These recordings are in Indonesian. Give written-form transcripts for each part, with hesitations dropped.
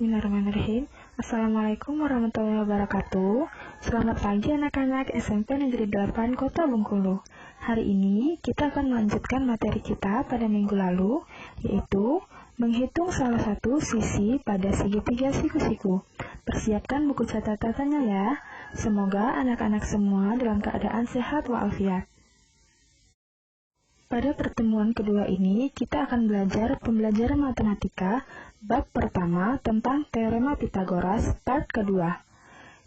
Bismillahirrahmanirrahim. Assalamualaikum warahmatullahi wabarakatuh. Selamat pagi anak-anak SMP Negeri 8 Kota Bengkulu. Hari ini kita akan melanjutkan materi kita pada minggu lalu, yaitu menghitung salah satu sisi pada segitiga siku-siku. Persiapkan buku catatannya ya. Semoga anak-anak semua dalam keadaan sehat walafiat. Pada pertemuan kedua ini, kita akan belajar pembelajaran matematika bab pertama tentang Teorema Pitagoras part kedua,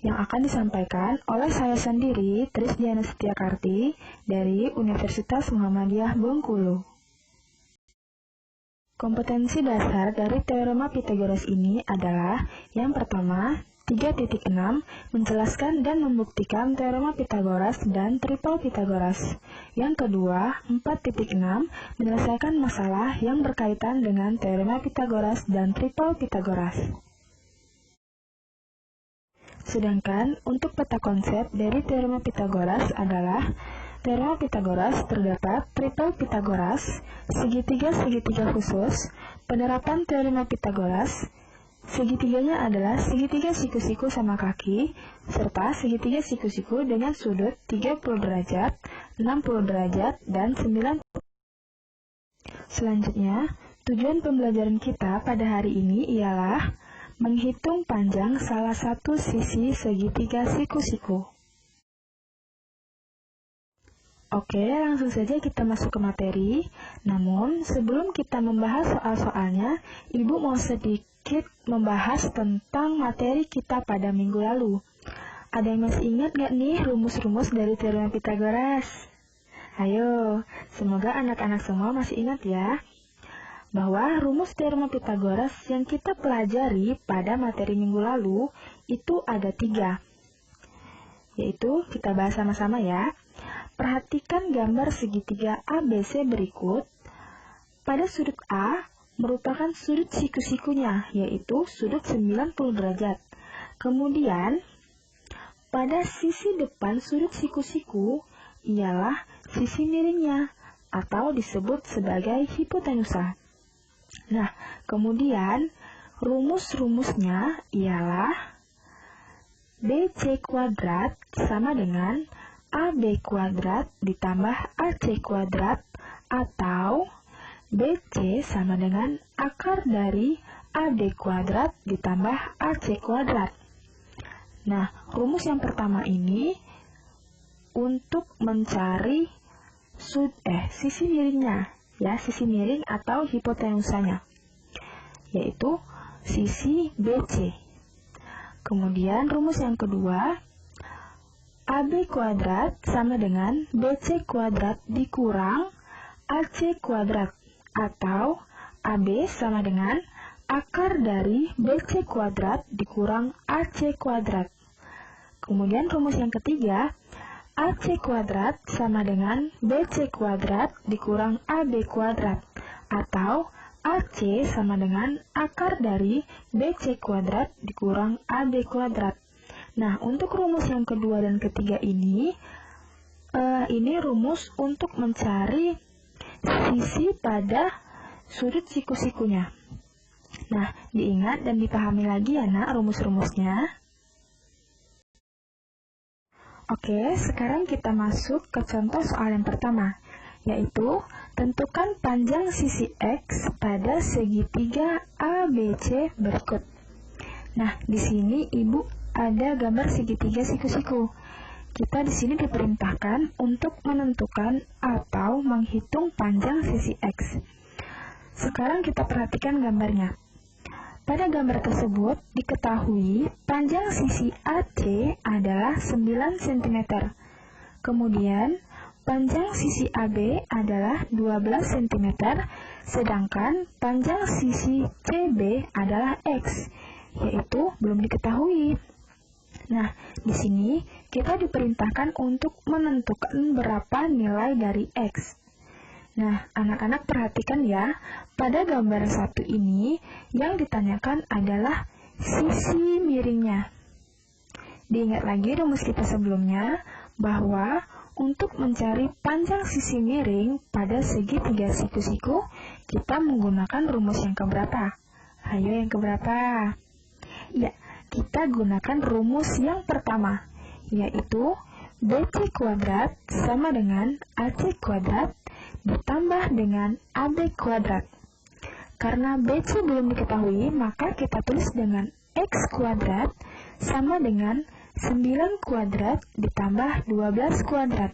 yang akan disampaikan oleh saya sendiri, Trisdiana Setiakarti, dari Universitas Muhammadiyah Bengkulu. Kompetensi dasar dari Teorema Pitagoras ini adalah yang pertama, 3.6 menjelaskan dan membuktikan Teorema Pitagoras dan Triple Pitagoras. Yang kedua, 4.6 menyelesaikan masalah yang berkaitan dengan Teorema Pitagoras dan Triple Pitagoras. Sedangkan untuk peta konsep dari Teorema Pitagoras adalah Teorema Pitagoras terdapat Triple Pitagoras, segitiga-segitiga khusus, penerapan Teorema Pitagoras. Segitiganya adalah segitiga siku-siku sama kaki, serta segitiga siku-siku dengan sudut 30 derajat, 60 derajat, dan 90. Selanjutnya, tujuan pembelajaran kita pada hari ini ialah menghitung panjang salah satu sisi segitiga siku-siku. Oke, langsung saja kita masuk ke materi. Namun, sebelum kita membahas soal-soalnya, Ibu mau sedikit membahas tentang materi kita pada minggu lalu. Ada yang masih ingat gak nih rumus-rumus dari Teorema Pitagoras? Ayo, semoga anak-anak semua masih ingat ya, bahwa rumus Teorema Pitagoras yang kita pelajari pada materi minggu lalu itu ada 3. Yaitu, kita bahas sama-sama ya. Perhatikan gambar segitiga ABC berikut. Pada sudut A merupakan sudut siku-sikunya, yaitu sudut 90 derajat. Kemudian, pada sisi depan sudut siku-siku ialah sisi miringnya, atau disebut sebagai hipotenusa. Nah, kemudian rumus-rumusnya ialah BC kuadrat sama dengan AB kuadrat ditambah AC kuadrat, atau BC sama dengan akar dari AD kuadrat ditambah AC kuadrat. Nah, rumus yang pertama ini untuk mencari sisi miringnya, ya, sisi miring atau hipotenusanya, yaitu sisi BC. Kemudian rumus yang kedua, AB kuadrat sama dengan BC kuadrat dikurang AC kuadrat, atau AB sama dengan akar dari BC kuadrat dikurang AC kuadrat. Kemudian rumus yang ketiga, AC kuadrat sama dengan BC kuadrat dikurang AB kuadrat, atau AC sama dengan akar dari BC kuadrat dikurang AB kuadrat. Nah, untuk rumus yang kedua dan ketiga ini rumus untuk mencari sisi pada sudut siku-sikunya. Nah, diingat dan dipahami lagi ya nak rumus-rumusnya. Oke, sekarang kita masuk ke contoh soal yang pertama, yaitu tentukan panjang sisi X pada segitiga ABC berikut. Nah, di sini Ibu ada gambar segitiga siku-siku. Kita di sini diperintahkan untuk menentukan atau menghitung panjang sisi X. Sekarang kita perhatikan gambarnya. Pada gambar tersebut diketahui panjang sisi AC adalah 9 cm. Kemudian panjang sisi AB adalah 12 cm, sedangkan panjang sisi CB adalah X, yaitu belum diketahui. Nah, di sini kita diperintahkan untuk menentukan berapa nilai dari X. Nah, anak-anak perhatikan ya, pada gambar 1 ini yang ditanyakan adalah sisi miringnya. Diingat lagi rumus kita sebelumnya, bahwa untuk mencari panjang sisi miring pada segitiga siku-siku, kita menggunakan rumus yang keberapa? Ayo yang keberapa? Ya, kita gunakan rumus yang pertama, yaitu BC kuadrat sama dengan AC kuadrat ditambah dengan AB kuadrat. Karena BC belum diketahui, maka kita tulis dengan X kuadrat sama dengan 9 kuadrat ditambah 12 kuadrat.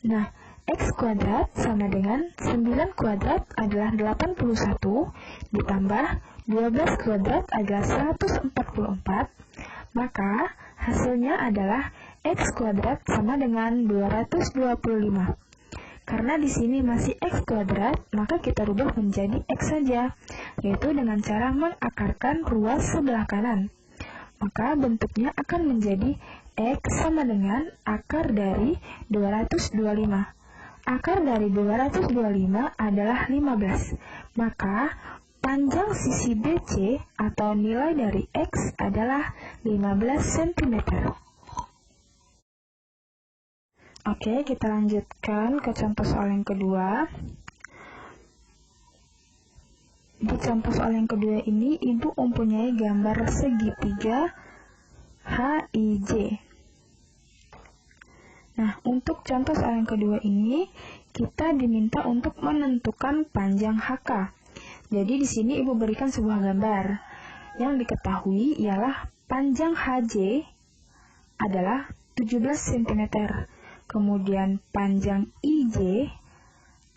Nah, X kuadrat sama dengan 9 kuadrat adalah 81 ditambah 12 kuadrat adalah 144, maka hasilnya adalah X kuadrat sama dengan 225. Karena di sini masih X kuadrat, maka kita rubah menjadi X saja, yaitu dengan cara mengakarkan ruas sebelah kanan. Maka bentuknya akan menjadi X sama dengan akar dari 225. Akar dari 225 adalah 15. Maka panjang sisi BC atau nilai dari X adalah 15 cm. Oke, kita lanjutkan ke contoh soal yang kedua. Di contoh soal yang kedua ini, Ibu mempunyai gambar segitiga HIJ. Nah, untuk contoh soal yang kedua ini, kita diminta untuk menentukan panjang HK. Jadi di sini Ibu berikan sebuah gambar. Yang diketahui ialah panjang HJ adalah 17 cm. Kemudian panjang IJ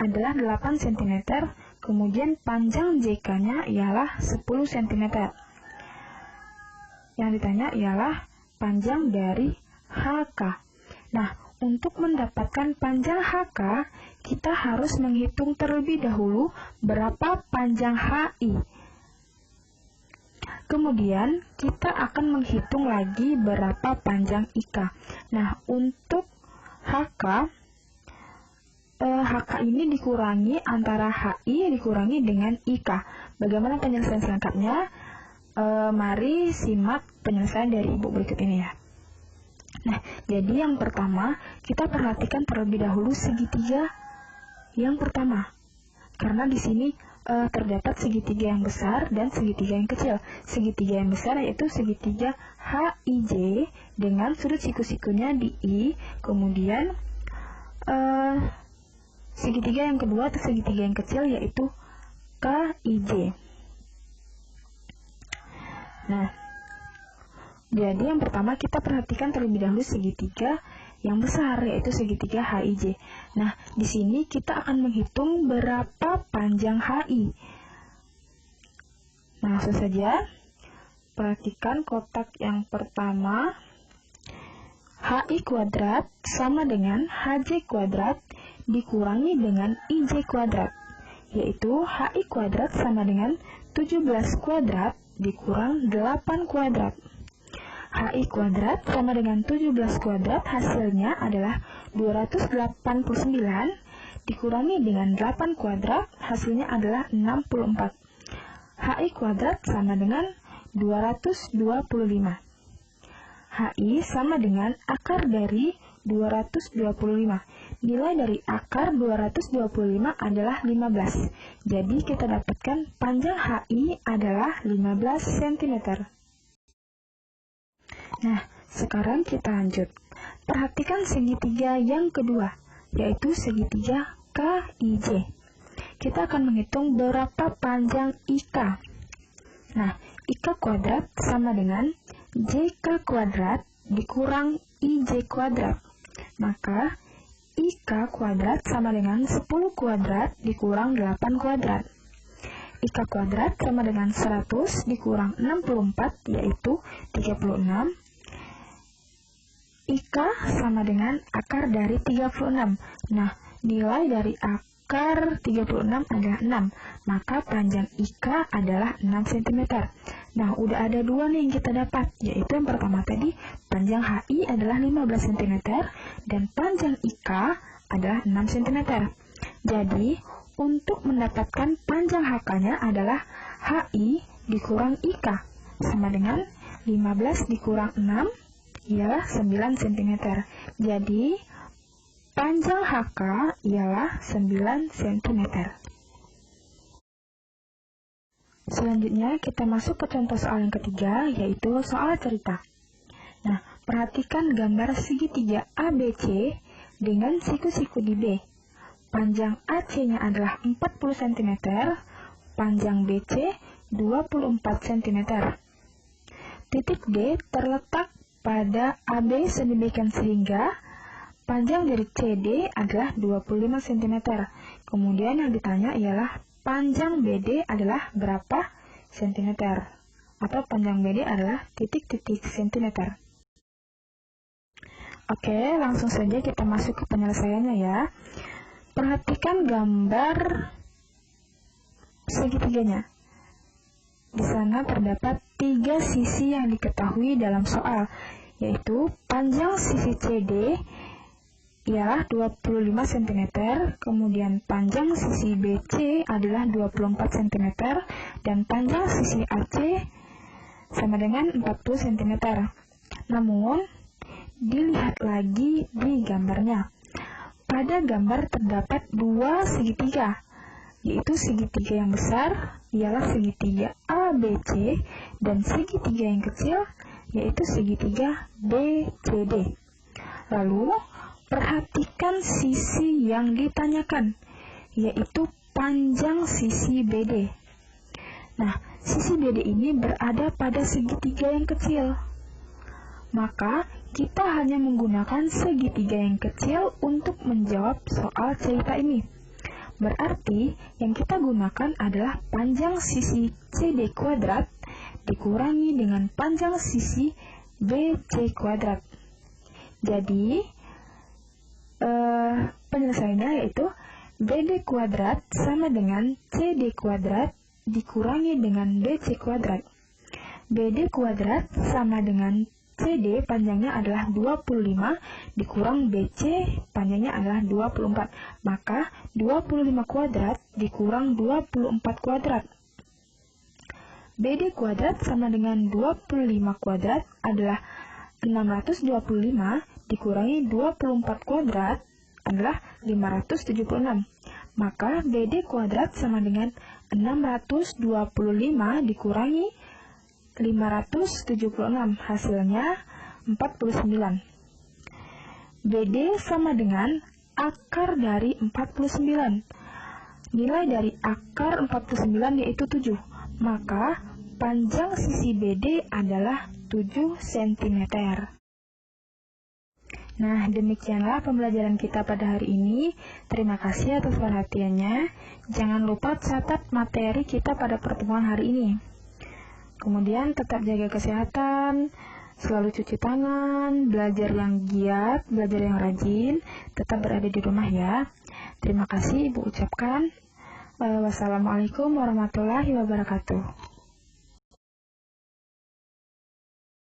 adalah 8 cm. Kemudian panjang JK-nya ialah 10 cm. Yang ditanya ialah panjang dari HK. Nah, untuk mendapatkan panjang HK, kita harus menghitung terlebih dahulu berapa panjang HI. Kemudian, kita akan menghitung lagi berapa panjang IK. Nah, untuk HK ini dikurangi antara HI dikurangi dengan IK. Bagaimana penyelesaian selengkapnya? Mari simak penyelesaian dari Ibu berikut ini ya. Nah, jadi yang pertama, kita perhatikan terlebih dahulu segitiga yang pertama. Karena di sini terdapat segitiga yang besar dan segitiga yang kecil. Segitiga yang besar yaitu segitiga HIJ dengan sudut siku-sikunya di I. Kemudian segitiga yang kedua atau segitiga yang kecil yaitu KIJ. Nah, jadi yang pertama kita perhatikan terlebih dahulu segitiga yang besar yaitu segitiga HIJ. Nah, di sini kita akan menghitung berapa panjang HI. Nah, langsung saja perhatikan kotak yang pertama. HI kuadrat sama dengan HJ kuadrat dikurangi dengan IJ kuadrat, yaitu HI kuadrat sama dengan 17 kuadrat dikurang 8 kuadrat. HI kuadrat sama dengan 17 kuadrat hasilnya adalah 289 dikurangi dengan 8 kuadrat hasilnya adalah 64. HI kuadrat sama dengan 225. HI sama dengan akar dari 225. Nilai dari akar 225 adalah 15. Jadi kita dapatkan panjang HI adalah 15 cm. Nah, sekarang kita lanjut. Perhatikan segitiga yang kedua, yaitu segitiga KIJ. Kita akan menghitung berapa panjang IK. Nah, IK kuadrat sama dengan JK kuadrat dikurang IJ kuadrat. Maka, IK kuadrat sama dengan 10 kuadrat dikurang 8 kuadrat. IK kuadrat sama dengan 100 dikurang 64, yaitu 36. IK sama dengan akar dari 36. Nah, nilai dari akar 36 adalah 6. Maka panjang IK adalah 6 cm. Nah, udah ada dua nih yang kita dapat, yaitu yang pertama tadi, panjang HI adalah 15 cm dan panjang IK adalah 6 cm. Jadi, untuk mendapatkan panjang HK-nya adalah HI dikurang IK, sama dengan 15 dikurang 6, ialah 9 cm. Jadi, panjang HK ialah 9 cm. Selanjutnya kita masuk ke contoh soal yang ketiga, yaitu soal cerita. Nah, perhatikan gambar segitiga ABC dengan siku-siku di B. Panjang AC-nya adalah 40 cm, panjang BC 24 cm. Titik D terletak pada AB sedemikian sehingga panjang dari CD adalah 25 cm. Kemudian yang ditanya ialah panjang BD adalah berapa cm? Atau panjang BD adalah titik-titik cm. Oke, langsung saja kita masuk ke penyelesaiannya ya. Perhatikan gambar segitiganya. Di sana terdapat 3 sisi yang diketahui dalam soal, yaitu panjang sisi CD ialah 25 cm, kemudian panjang sisi BC adalah 24 cm, dan panjang sisi AC sama dengan 40 cm. Namun, dilihat lagi di gambarnya. Pada gambar terdapat 2 segitiga, yaitu segitiga yang besar ialah segitiga ABC dan segitiga yang kecil yaitu segitiga BCD. Lalu, perhatikan sisi yang ditanyakan, yaitu panjang sisi BD. Nah, sisi BD ini berada pada segitiga yang kecil. Maka, kita hanya menggunakan segitiga yang kecil untuk menjawab soal cerita ini. Berarti, yang kita gunakan adalah panjang sisi CD kuadrat dikurangi dengan panjang sisi BC kuadrat. Jadi, penyelesaiannya yaitu BD kuadrat sama dengan CD kuadrat dikurangi dengan BC kuadrat. BD kuadrat sama dengan CD panjangnya adalah 25 dikurang BC panjangnya adalah 24. Maka 25 kuadrat dikurang 24 kuadrat. BD kuadrat sama dengan 25 kuadrat adalah 625 dikurangi 24 kuadrat adalah 576. Maka BD kuadrat sama dengan 625 dikurangi 576, hasilnya 49. BD sama dengan akar dari 49. Nilai dari akar 49 yaitu 7. Maka panjang sisi BD adalah 7 cm. Nah, demikianlah pembelajaran kita pada hari ini. Terima kasih atas perhatiannya. Jangan lupa catat materi kita pada pertemuan hari ini. Kemudian tetap jaga kesehatan, selalu cuci tangan, belajar yang giat, belajar yang rajin, tetap berada di rumah ya. Terima kasih Ibu ucapkan. Wassalamualaikum warahmatullahi wabarakatuh.